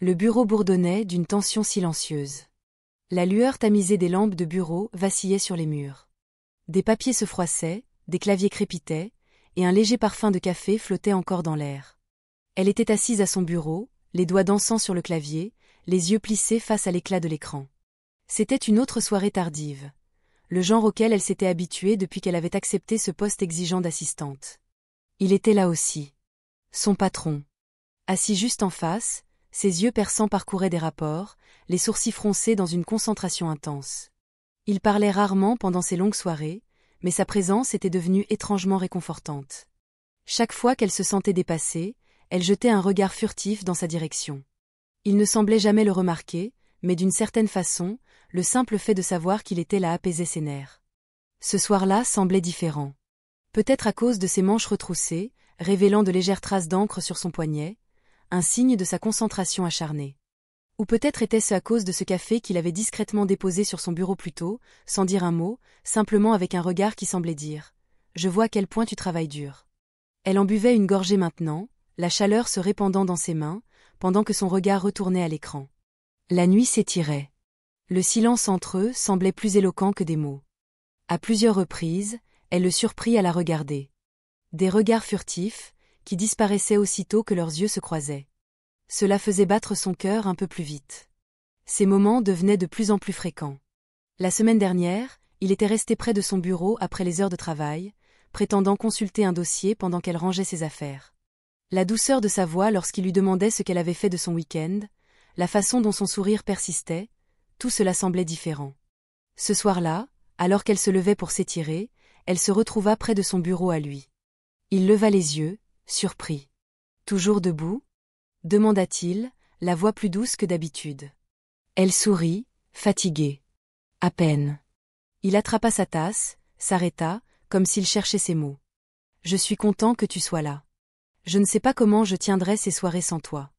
Le bureau bourdonnait d'une tension silencieuse. La lueur tamisée des lampes de bureau vacillait sur les murs. Des papiers se froissaient, des claviers crépitaient, et un léger parfum de café flottait encore dans l'air. Elle était assise à son bureau, les doigts dansant sur le clavier, les yeux plissés face à l'éclat de l'écran. C'était une autre soirée tardive. Le genre auquel elle s'était habituée depuis qu'elle avait accepté ce poste exigeant d'assistante. Il était là aussi. Son patron. Assis juste en face, ses yeux perçants parcouraient des rapports, les sourcils froncés dans une concentration intense. Il parlait rarement pendant ces longues soirées, mais sa présence était devenue étrangement réconfortante. Chaque fois qu'elle se sentait dépassée, elle jetait un regard furtif dans sa direction. Il ne semblait jamais le remarquer, mais d'une certaine façon, le simple fait de savoir qu'il était là apaisait ses nerfs. Ce soir-là semblait différent. Peut-être à cause de ses manches retroussées, révélant de légères traces d'encre sur son poignet, un signe de sa concentration acharnée. Ou peut-être était-ce à cause de ce café qu'il avait discrètement déposé sur son bureau plus tôt, sans dire un mot, simplement avec un regard qui semblait dire « Je vois à quel point tu travailles dur ». Elle en buvait une gorgée maintenant, la chaleur se répandant dans ses mains, pendant que son regard retournait à l'écran. La nuit s'étirait. Le silence entre eux semblait plus éloquent que des mots. À plusieurs reprises, elle le surprit à la regarder. Des regards furtifs, qui disparaissaient aussitôt que leurs yeux se croisaient. Cela faisait battre son cœur un peu plus vite. Ces moments devenaient de plus en plus fréquents. La semaine dernière, il était resté près de son bureau après les heures de travail, prétendant consulter un dossier pendant qu'elle rangeait ses affaires. La douceur de sa voix lorsqu'il lui demandait ce qu'elle avait fait de son week-end, la façon dont son sourire persistait, tout cela semblait différent. Ce soir-là, alors qu'elle se levait pour s'étirer, elle se retrouva près de son bureau à lui. Il leva les yeux, surpris. « Toujours debout ?» demanda-t-il, la voix plus douce que d'habitude. Elle sourit, fatiguée. À peine. Il attrapa sa tasse, s'arrêta, comme s'il cherchait ses mots. « Je suis content que tu sois là. Je ne sais pas comment je tiendrai ces soirées sans toi. »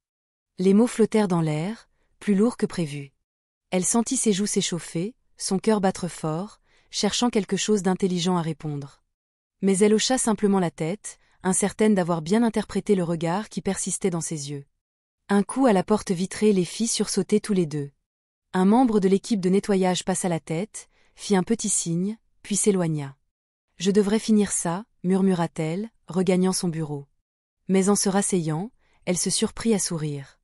Les mots flottèrent dans l'air, plus lourds que prévu. Elle sentit ses joues s'échauffer, son cœur battre fort, cherchant quelque chose d'intelligent à répondre. Mais elle hocha simplement la tête, incertaine d'avoir bien interprété le regard qui persistait dans ses yeux. Un coup à la porte vitrée les fit sursauter tous les deux. Un membre de l'équipe de nettoyage passa la tête, fit un petit signe, puis s'éloigna. « Je devrais finir ça, » murmura-t-elle, regagnant son bureau. Mais en se rasseyant, elle se surprit à sourire.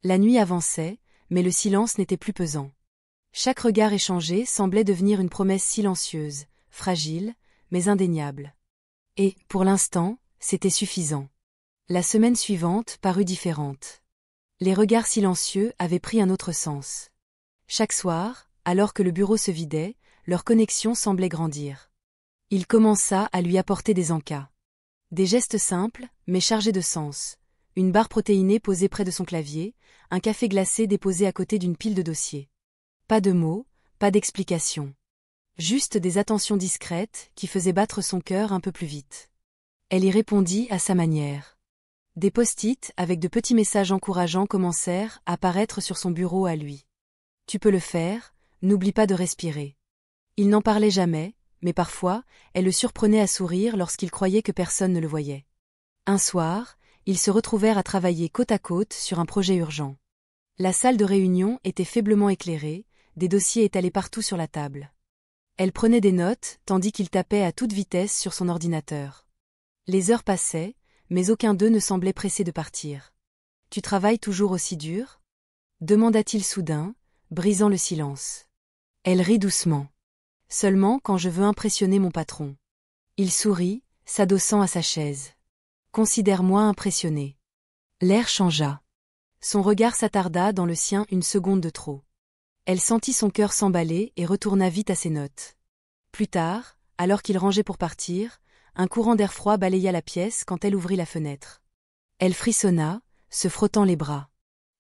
La nuit avançait, mais le silence n'était plus pesant. Chaque regard échangé semblait devenir une promesse silencieuse, fragile, mais indéniable. Et, pour l'instant, c'était suffisant. La semaine suivante parut différente. Les regards silencieux avaient pris un autre sens. Chaque soir, alors que le bureau se vidait, leur connexion semblait grandir. Il commença à lui apporter des encas. Des gestes simples, mais chargés de sens. Une barre protéinée posée près de son clavier, un café glacé déposé à côté d'une pile de dossiers. Pas de mots, pas d'explications. Juste des attentions discrètes qui faisaient battre son cœur un peu plus vite. Elle y répondit à sa manière. Des post-it avec de petits messages encourageants commencèrent à apparaître sur son bureau à lui. « Tu peux le faire, n'oublie pas de respirer. » Il n'en parlait jamais, mais parfois, elle le surprenait à sourire lorsqu'il croyait que personne ne le voyait. Un soir, ils se retrouvèrent à travailler côte à côte sur un projet urgent. La salle de réunion était faiblement éclairée, des dossiers étalés partout sur la table. Elle prenait des notes, tandis qu'il tapait à toute vitesse sur son ordinateur. Les heures passaient, mais aucun d'eux ne semblait pressé de partir. « Tu travailles toujours aussi dur ?» demanda-t-il soudain, brisant le silence. Elle rit doucement. « Seulement quand je veux impressionner mon patron. » Il sourit, s'adossant à sa chaise. « Considère-moi impressionné. » L'air changea. Son regard s'attarda dans le sien une seconde de trop. Elle sentit son cœur s'emballer et retourna vite à ses notes. Plus tard, alors qu'il rangeait pour partir, un courant d'air froid balaya la pièce quand elle ouvrit la fenêtre. Elle frissonna, se frottant les bras.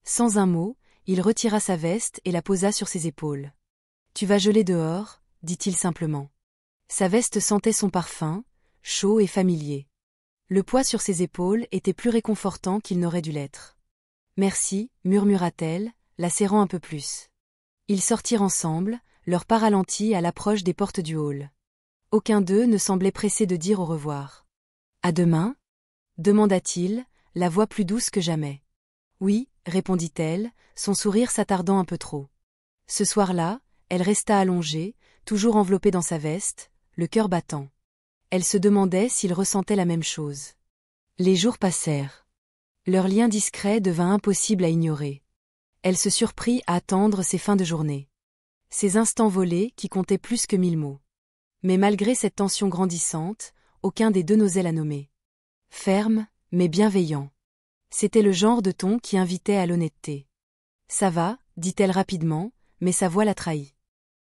Sans un mot, il retira sa veste et la posa sur ses épaules. « Tu vas geler dehors » dit-il simplement. Sa veste sentait son parfum, chaud et familier. Le poids sur ses épaules était plus réconfortant qu'il n'aurait dû l'être. « Merci, murmura-t-elle, la serrant un peu plus. Ils sortirent ensemble, leur pas ralenti à l'approche des portes du hall. Aucun d'eux ne semblait pressé de dire au revoir. « À demain » demanda-t-il, la voix plus douce que jamais. « Oui, répondit-elle, son sourire s'attardant un peu trop. Ce soir-là, elle resta allongée, toujours enveloppée dans sa veste, le cœur battant. Elle se demandait s'il ressentait la même chose. Les jours passèrent. Leur lien discret devint impossible à ignorer. Elle se surprit à attendre ces fins de journée. Ces instants volés qui comptaient plus que 1000 mots. Mais malgré cette tension grandissante, aucun des deux n'osait la nommer. Ferme, mais bienveillant. C'était le genre de ton qui invitait à l'honnêteté. Ça va, dit-elle rapidement, mais sa voix la trahit.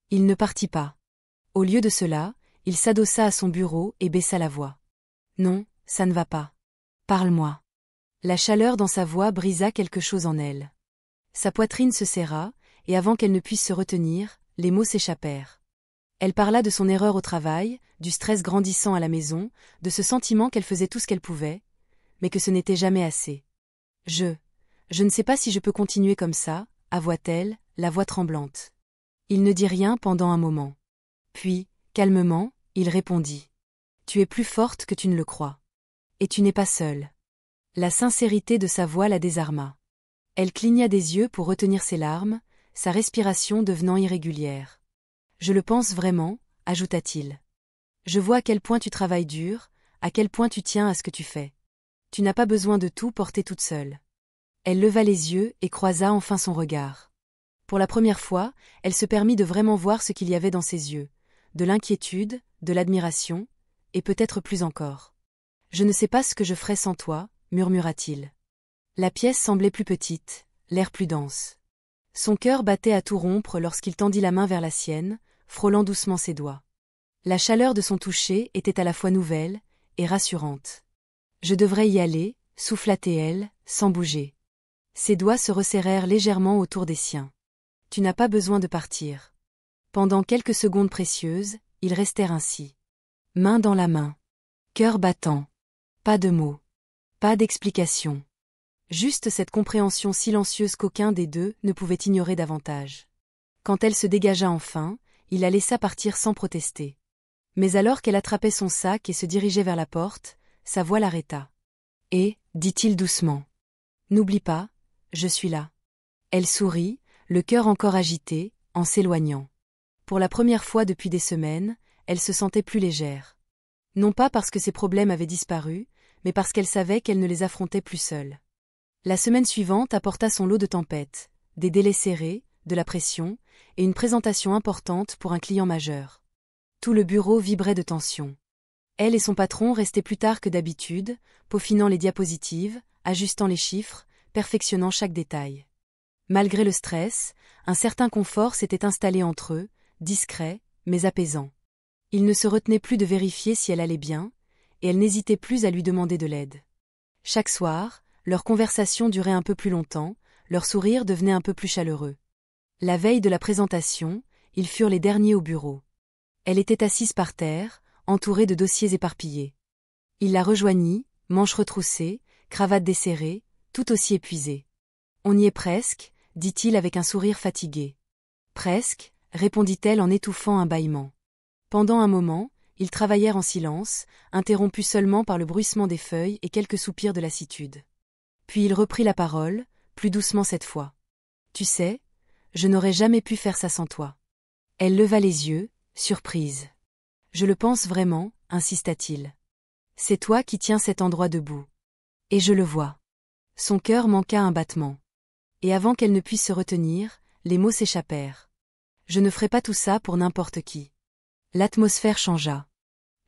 Il ne partit pas. Au lieu de cela, il s'adossa à son bureau et baissa la voix. Non, ça ne va pas. Parle-moi. La chaleur dans sa voix brisa quelque chose en elle. Sa poitrine se serra, et avant qu'elle ne puisse se retenir, les mots s'échappèrent. Elle parla de son erreur au travail, du stress grandissant à la maison, de ce sentiment qu'elle faisait tout ce qu'elle pouvait, mais que ce n'était jamais assez. Je ne sais pas si je peux continuer comme ça, avoua-t-elle, la voix tremblante. Il ne dit rien pendant un moment. Puis, calmement, il répondit. Tu es plus forte que tu ne le crois. Et tu n'es pas seule. La sincérité de sa voix la désarma. Elle cligna des yeux pour retenir ses larmes, sa respiration devenant irrégulière. Je le pense vraiment, ajouta-t-il. Je vois à quel point tu travailles dur, à quel point tu tiens à ce que tu fais. Tu n'as pas besoin de tout porter toute seule. Elle leva les yeux et croisa enfin son regard. Pour la première fois, elle se permit de vraiment voir ce qu'il y avait dans ses yeux, de l'inquiétude, de l'admiration, et peut-être plus encore. Je ne sais pas ce que je ferais sans toi, murmura-t-il. La pièce semblait plus petite, l'air plus dense. Son cœur battait à tout rompre lorsqu'il tendit la main vers la sienne, frôlant doucement ses doigts. La chaleur de son toucher était à la fois nouvelle et rassurante. Je devrais y aller, souffla-t-elle, sans bouger. Ses doigts se resserrèrent légèrement autour des siens. Tu n'as pas besoin de partir. Pendant quelques secondes précieuses, ils restèrent ainsi. Main dans la main. Cœur battant. Pas de mots. Pas d'explication. Juste cette compréhension silencieuse qu'aucun des deux ne pouvait ignorer davantage. Quand elle se dégagea enfin, il la laissa partir sans protester. Mais alors qu'elle attrapait son sac et se dirigeait vers la porte, sa voix l'arrêta. Et, dit-il doucement. N'oublie pas, je suis là. Elle sourit, le cœur encore agité, en s'éloignant. Pour la première fois depuis des semaines, elle se sentait plus légère. Non pas parce que ses problèmes avaient disparu, mais parce qu'elle savait qu'elle ne les affrontait plus seule. La semaine suivante apporta son lot de tempêtes, des délais serrés, de la pression, et une présentation importante pour un client majeur. Tout le bureau vibrait de tension. Elle et son patron restaient plus tard que d'habitude, peaufinant les diapositives, ajustant les chiffres, perfectionnant chaque détail. Malgré le stress, un certain confort s'était installé entre eux, discret, mais apaisant. Il ne se retenait plus de vérifier si elle allait bien, et elle n'hésitait plus à lui demander de l'aide. Chaque soir, leur conversation durait un peu plus longtemps, leur sourire devenait un peu plus chaleureux. La veille de la présentation, ils furent les derniers au bureau. Elle était assise par terre, entourée de dossiers éparpillés. Il la rejoignit, manches retroussées, cravate desserrée, tout aussi épuisée. On y est presque, dit-il avec un sourire fatigué. Presque, répondit-elle en étouffant un bâillement. Pendant un moment, ils travaillèrent en silence, interrompus seulement par le bruissement des feuilles et quelques soupirs de lassitude. Puis il reprit la parole, plus doucement cette fois. Tu sais, je n'aurais jamais pu faire ça sans toi. Elle leva les yeux, surprise. Je le pense vraiment, insista-t-il. C'est toi qui tiens cet endroit debout. Et je le vois. Son cœur manqua un battement. Et avant qu'elle ne puisse se retenir, les mots s'échappèrent. Je ne ferai pas tout ça pour n'importe qui. L'atmosphère changea.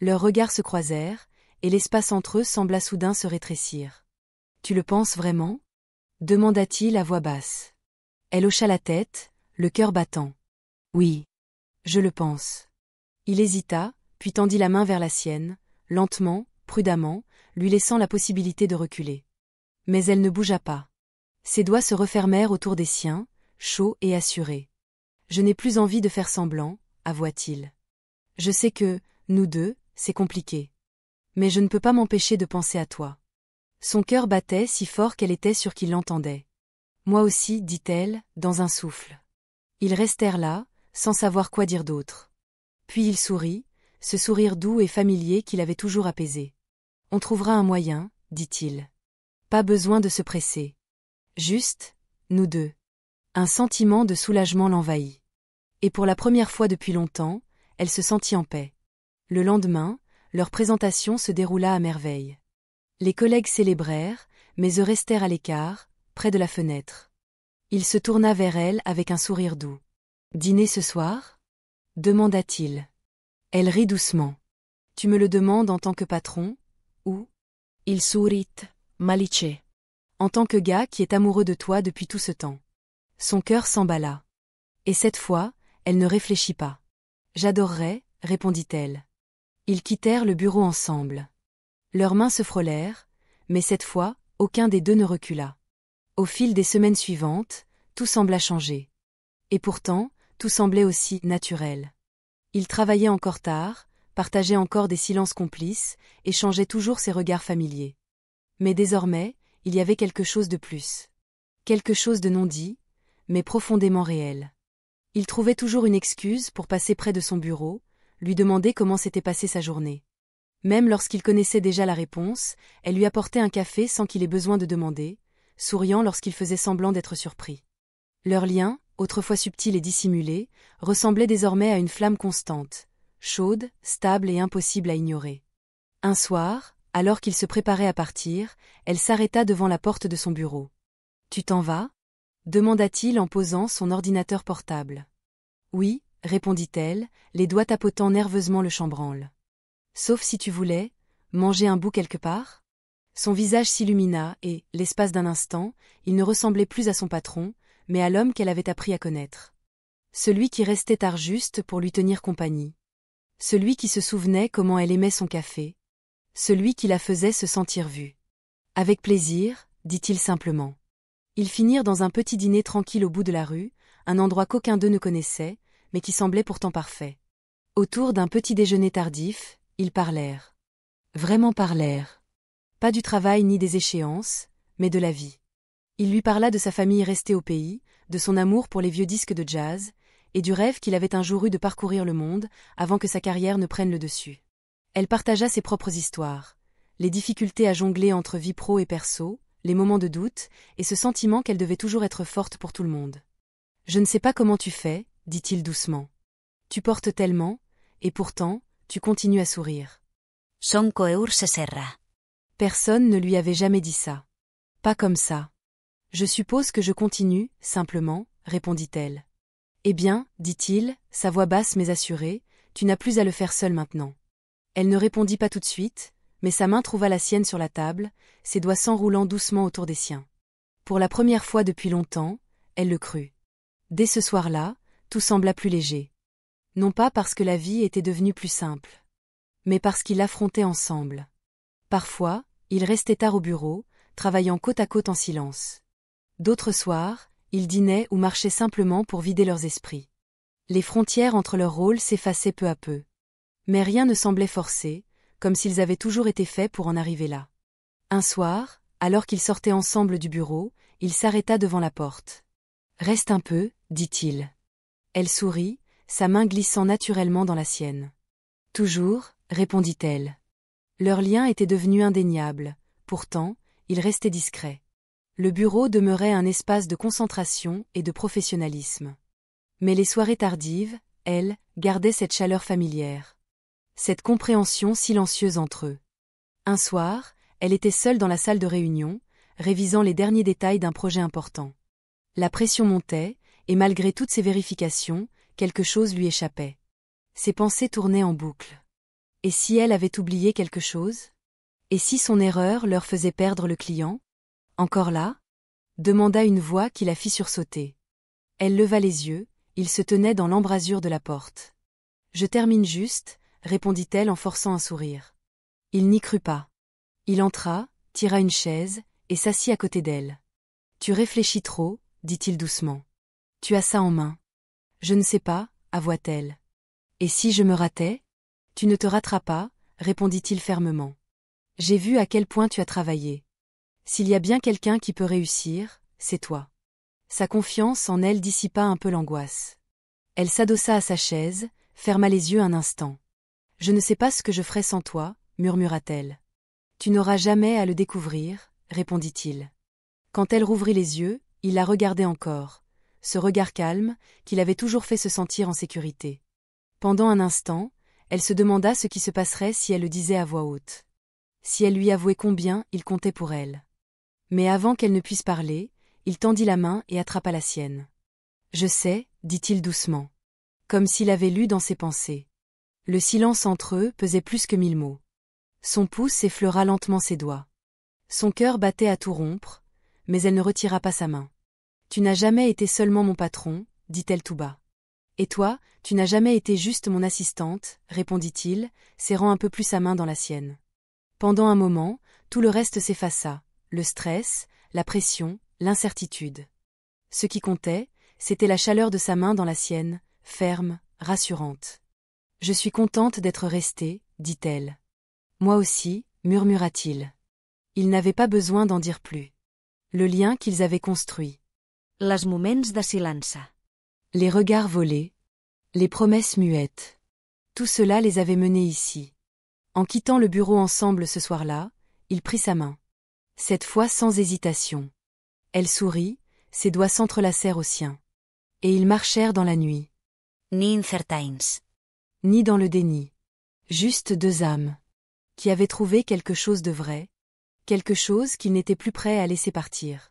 Leurs regards se croisèrent, et l'espace entre eux sembla soudain se rétrécir. Tu le penses vraiment ? Demanda-t-il à voix basse. Elle hocha la tête, le cœur battant. Oui. Je le pense. Il hésita, puis tendit la main vers la sienne, lentement, prudemment, lui laissant la possibilité de reculer. Mais elle ne bougea pas. Ses doigts se refermèrent autour des siens, chauds et assurés. Je n'ai plus envie de faire semblant, avoua-t-il. Je sais que, nous deux, c'est compliqué. Mais je ne peux pas m'empêcher de penser à toi. Son cœur battait si fort qu'elle était sûre qu'il l'entendait. Moi aussi, dit-elle, dans un souffle. Ils restèrent là, sans savoir quoi dire d'autre. Puis il sourit, ce sourire doux et familier qui l'avait toujours apaisé. On trouvera un moyen, dit-il. Pas besoin de se presser. Juste, nous deux. Un sentiment de soulagement l'envahit. Et pour la première fois depuis longtemps, elle se sentit en paix. Le lendemain, leur présentation se déroula à merveille. Les collègues célébrèrent, mais eux restèrent à l'écart, près de la fenêtre. Il se tourna vers elle avec un sourire doux. « Dîner ce soir ?» demanda-t-il. Elle rit doucement. « Tu me le demandes en tant que patron, ou ?» Il sourit, malice. « En tant que gars qui est amoureux de toi depuis tout ce temps. » Son cœur s'emballa. Et cette fois, elle ne réfléchit pas. « J'adorerais, » répondit-elle. Ils quittèrent le bureau ensemble. Leurs mains se frôlèrent, mais cette fois, aucun des deux ne recula. Au fil des semaines suivantes, tout sembla changer. Et pourtant, tout semblait aussi naturel. Ils travaillaient encore tard, partageaient encore des silences complices, échangeaient toujours ces regards familiers. Mais désormais, il y avait quelque chose de plus. Quelque chose de non dit, mais profondément réel. Il trouvait toujours une excuse pour passer près de son bureau, lui demander comment s'était passée sa journée. Même lorsqu'il connaissait déjà la réponse, elle lui apportait un café sans qu'il ait besoin de demander, souriant lorsqu'il faisait semblant d'être surpris. Leur lien, autrefois subtil et dissimulé, ressemblait désormais à une flamme constante, chaude, stable et impossible à ignorer. Un soir, alors qu'il se préparait à partir, elle s'arrêta devant la porte de son bureau. « Tu t'en vas ?» demanda-t-il en posant son ordinateur portable. « Oui », répondit-elle, les doigts tapotant nerveusement le chambranle. « Sauf si tu voulais manger un bout quelque part ?» Son visage s'illumina et, l'espace d'un instant, il ne ressemblait plus à son patron, mais à l'homme qu'elle avait appris à connaître. Celui qui restait tard juste pour lui tenir compagnie. Celui qui se souvenait comment elle aimait son café. Celui qui la faisait se sentir vue. « Avec plaisir », dit-il simplement. Ils finirent dans un petit dîner tranquille au bout de la rue, un endroit qu'aucun d'eux ne connaissait, mais qui semblait pourtant parfait. Autour d'un petit déjeuner tardif, ils parlèrent. Vraiment parlèrent. Pas du travail ni des échéances, mais de la vie. Il lui parla de sa famille restée au pays, de son amour pour les vieux disques de jazz, et du rêve qu'il avait un jour eu de parcourir le monde, avant que sa carrière ne prenne le dessus. Elle partagea ses propres histoires, les difficultés à jongler entre vie pro et perso, les moments de doute, et ce sentiment qu'elle devait toujours être forte pour tout le monde. « Je ne sais pas comment tu fais, » dit-il doucement. « Tu portes tellement, et pourtant, tu continues à sourire. » Son coeur se serra. Personne ne lui avait jamais dit ça. Pas comme ça. « Je suppose que je continue, simplement, » répondit-elle. « Eh bien, » dit-il, sa voix basse mais assurée, « tu n'as plus à le faire seule maintenant. » Elle ne répondit pas tout de suite, mais sa main trouva la sienne sur la table, ses doigts s'enroulant doucement autour des siens. Pour la première fois depuis longtemps, elle le crut. Dès ce soir-là, tout sembla plus léger. Non pas parce que la vie était devenue plus simple, mais parce qu'ils l'affrontaient ensemble. Parfois, ils restaient tard au bureau, travaillant côte à côte en silence. D'autres soirs, ils dînaient ou marchaient simplement pour vider leurs esprits. Les frontières entre leurs rôles s'effaçaient peu à peu. Mais rien ne semblait forcé, comme s'ils avaient toujours été faits pour en arriver là. Un soir, alors qu'ils sortaient ensemble du bureau, il s'arrêta devant la porte. « Reste un peu, » dit-il. Elle sourit, sa main glissant naturellement dans la sienne. « Toujours, » répondit-elle. Leur lien était devenu indéniable, pourtant, il restait discret. Le bureau demeurait un espace de concentration et de professionnalisme. Mais les soirées tardives, elles, gardaient cette chaleur familière. Cette compréhension silencieuse entre eux. Un soir, elle était seule dans la salle de réunion, révisant les derniers détails d'un projet important. La pression montait, et malgré toutes ses vérifications, quelque chose lui échappait. Ses pensées tournaient en boucle. Et si elle avait oublié quelque chose? Et si son erreur leur faisait perdre le client? Encore là? Demanda une voix qui la fit sursauter. Elle leva les yeux, il se tenait dans l'embrasure de la porte. « Je termine juste, » répondit-elle en forçant un sourire. Il n'y crut pas. Il entra, tira une chaise, et s'assit à côté d'elle. « Tu réfléchis trop, » dit-il doucement. « Tu as ça en main. »« Je ne sais pas, » avoua-t-elle. « Et si je me ratais ? » ?»« Tu ne te rateras pas, » répondit-il fermement. « J'ai vu à quel point tu as travaillé. S'il y a bien quelqu'un qui peut réussir, c'est toi. » Sa confiance en elle dissipa un peu l'angoisse. Elle s'adossa à sa chaise, ferma les yeux un instant. « Je ne sais pas ce que je ferais sans toi, » murmura-t-elle. « Tu n'auras jamais à le découvrir, » répondit-il. Quand elle rouvrit les yeux, il la regardait encore, ce regard calme, qui l'avait toujours fait se sentir en sécurité. Pendant un instant, elle se demanda ce qui se passerait si elle le disait à voix haute. Si elle lui avouait combien il comptait pour elle. Mais avant qu'elle ne puisse parler, il tendit la main et attrapa la sienne. « Je sais, dit-il doucement. Comme s'il avait lu dans ses pensées. Le silence entre eux pesait plus que 1000 mots. Son pouce effleura lentement ses doigts. Son cœur battait à tout rompre, mais elle ne retira pas sa main. « Tu n'as jamais été seulement mon patron, dit-elle tout bas. Et toi, tu n'as jamais été juste mon assistante, répondit-il, serrant un peu plus sa main dans la sienne. Pendant un moment, tout le reste s'effaça, le stress, la pression, l'incertitude. Ce qui comptait, c'était la chaleur de sa main dans la sienne, ferme, rassurante. « Je suis contente d'être restée, dit-elle. Moi aussi, murmura-t-il. Il n'avait pas besoin d'en dire plus. Le lien qu'ils avaient construit. Les moments de silença. Les regards volés. Les promesses muettes. Tout cela les avait menés ici. En quittant le bureau ensemble ce soir-là, il prit sa main. Cette fois sans hésitation. Elle sourit, ses doigts s'entrelacèrent aux siens. Et ils marchèrent dans la nuit. Ni incertains. Ni dans le déni. Juste deux âmes. Qui avaient trouvé quelque chose de vrai. Quelque chose qu'ils n'étaient plus prêts à laisser partir.